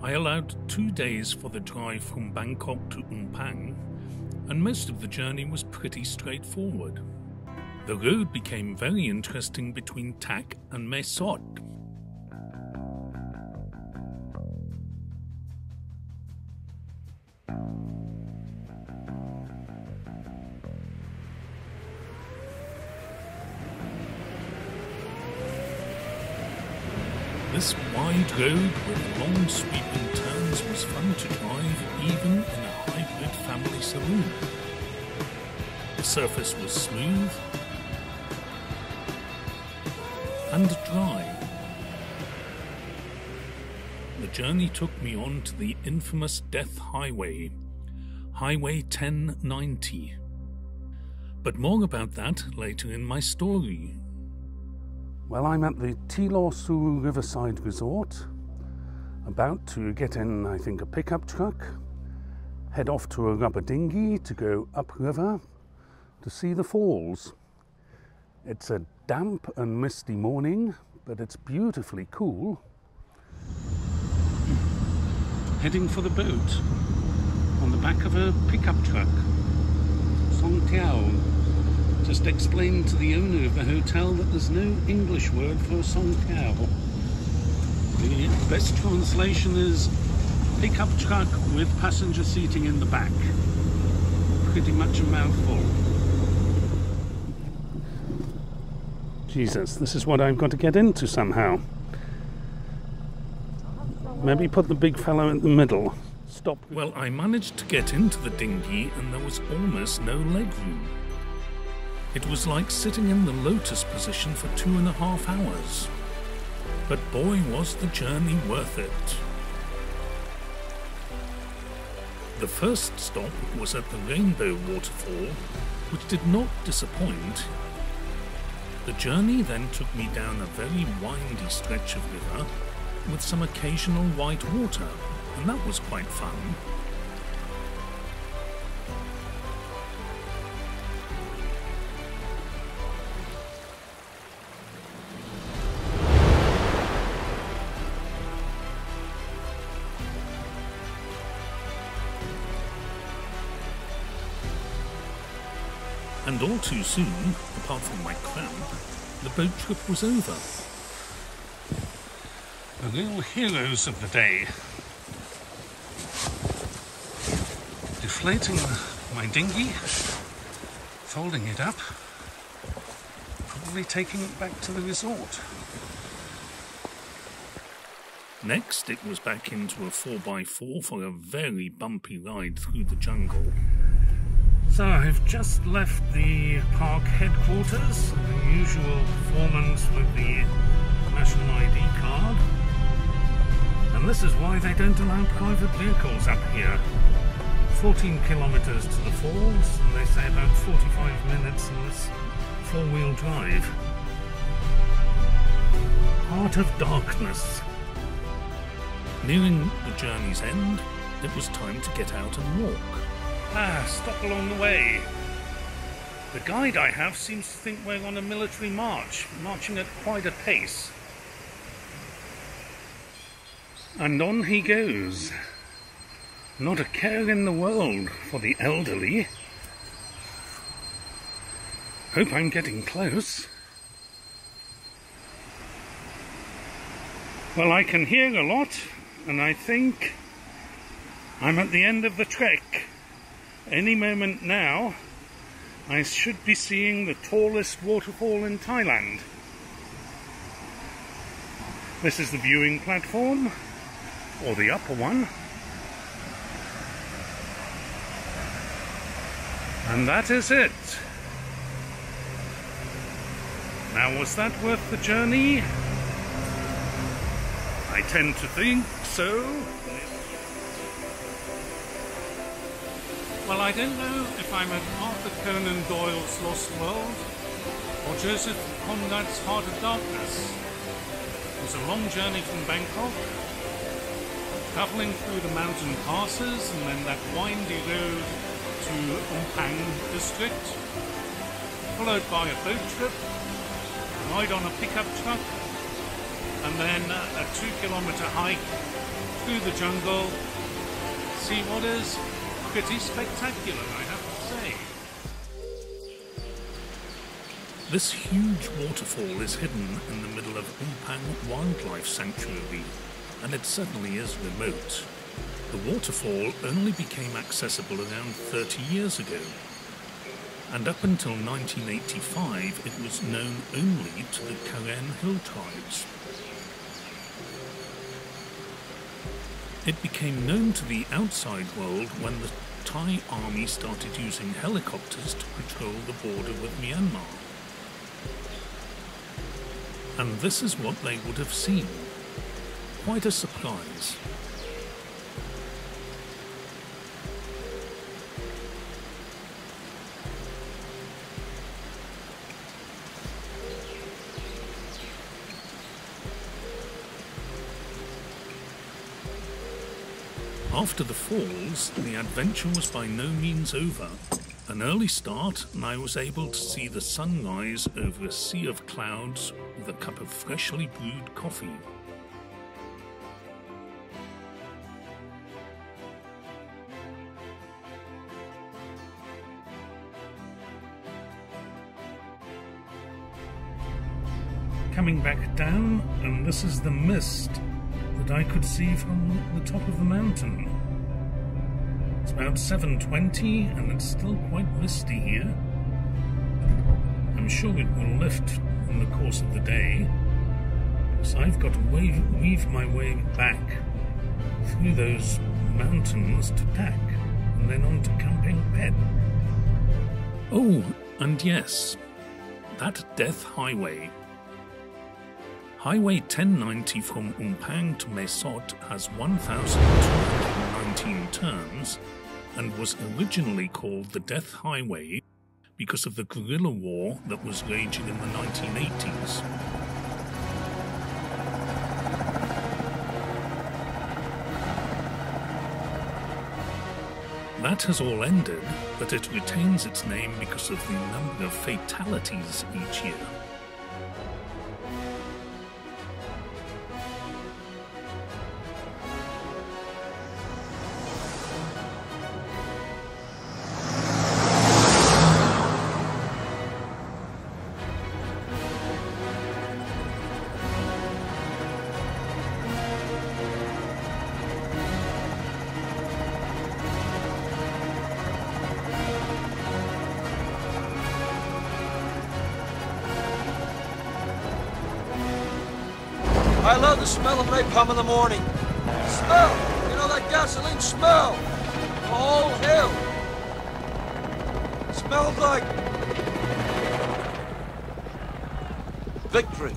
I allowed 2 days for the drive from Bangkok to Pang, and most of the journey was pretty straightforward. The road became very interesting between Tak and Mae Sot. This wide road with long sweeping turns was fun to drive even in a hybrid family saloon. The surface was smooth and dry. The journey took me on to the infamous Death Highway, Highway 1090. But more about that later in my story. Well, I'm at the Thee Lor Su Riverside Resort, about to get in, I think, a pickup truck, head off to a rubber dinghy to go upriver to see the falls. It's a damp and misty morning, but it's beautifully cool. Heading for the boat on the back of a pickup truck. Song Tiao just explained to the owner of the hotel that there's no English word for Song Tiao. The best translation is pickup truck with passenger seating in the back. Pretty much a mouthful. Jesus, this is what I've got to get into somehow. Maybe put the big fellow in the middle. Stop. Well, I managed to get into the dinghy and there was almost no legroom. It was like sitting in the lotus position for 2.5 hours. But boy, was the journey worth it. The first stop was at the Rainbow Waterfall, which did not disappoint. The journey then took me down a very windy stretch of river with some occasional white water, and that was quite fun. And all too soon, apart from my cramp, the boat trip was over. The real heroes of the day. Deflating my dinghy, folding it up, probably taking it back to the resort. Next, it was back into a 4x4 for a very bumpy ride through the jungle. So I've just left the park headquarters, the usual performance with the national ID card. And this is why they don't allow private vehicles up here. 14 kilometers to the falls, and they say about 45 minutes in this four-wheel drive. Heart of darkness. Nearing the journey's end, it was time to get out and walk. Stop along the way. The guide I have seems to think we're on a military march, marching at quite a pace. And on he goes. Not a care in the world for the elderly. Hope I'm getting close. Well, I can hear a lot, and I think I'm at the end of the trek. Any moment now, I should be seeing the tallest waterfall in Thailand. This is the viewing platform, or the upper one. And that is it. Now, was that worth the journey? I tend to think so. Well, I don't know if I'm at Arthur Conan Doyle's Lost World or Joseph Conrad's Heart of Darkness. It was a long journey from Bangkok, travelling through the mountain passes and then that windy road to Pang district, followed by a boat trip, ride on a pickup truck, and then a 2-kilometre hike through the jungle. Sea waters, pretty spectacular, I have to say. This huge waterfall is hidden in the middle of Umpang Wildlife Sanctuary, and it certainly is remote. The waterfall only became accessible around 30 years ago, and up until 1985 it was known only to the Karen Hill tribes. It became known to the outside world when the Thai army started using helicopters to patrol the border with Myanmar. And this is what they would have seen. Quite a surprise. After the falls, the adventure was by no means over. An early start, and I was able to see the sun rise over a sea of clouds with a cup of freshly brewed coffee. Coming back down, and this is the mist that I could see from the top of the mountain. It's about 7:20 and it's still quite misty here. I'm sure it will lift in the course of the day, so I've got to weave my way back through those mountains to Tak and then on to Kampeng Pet. Oh, and yes, that Death Highway. Highway 1090 from Umpang to Mae Sot has 1,219 turns and was originally called the Death Highway because of the guerrilla war that was raging in the 1980s. That has all ended, but it retains its name because of the number of fatalities each year. I love the smell of napalm in the morning. Smell! You know that gasoline smell? The whole hill. It smells like victory.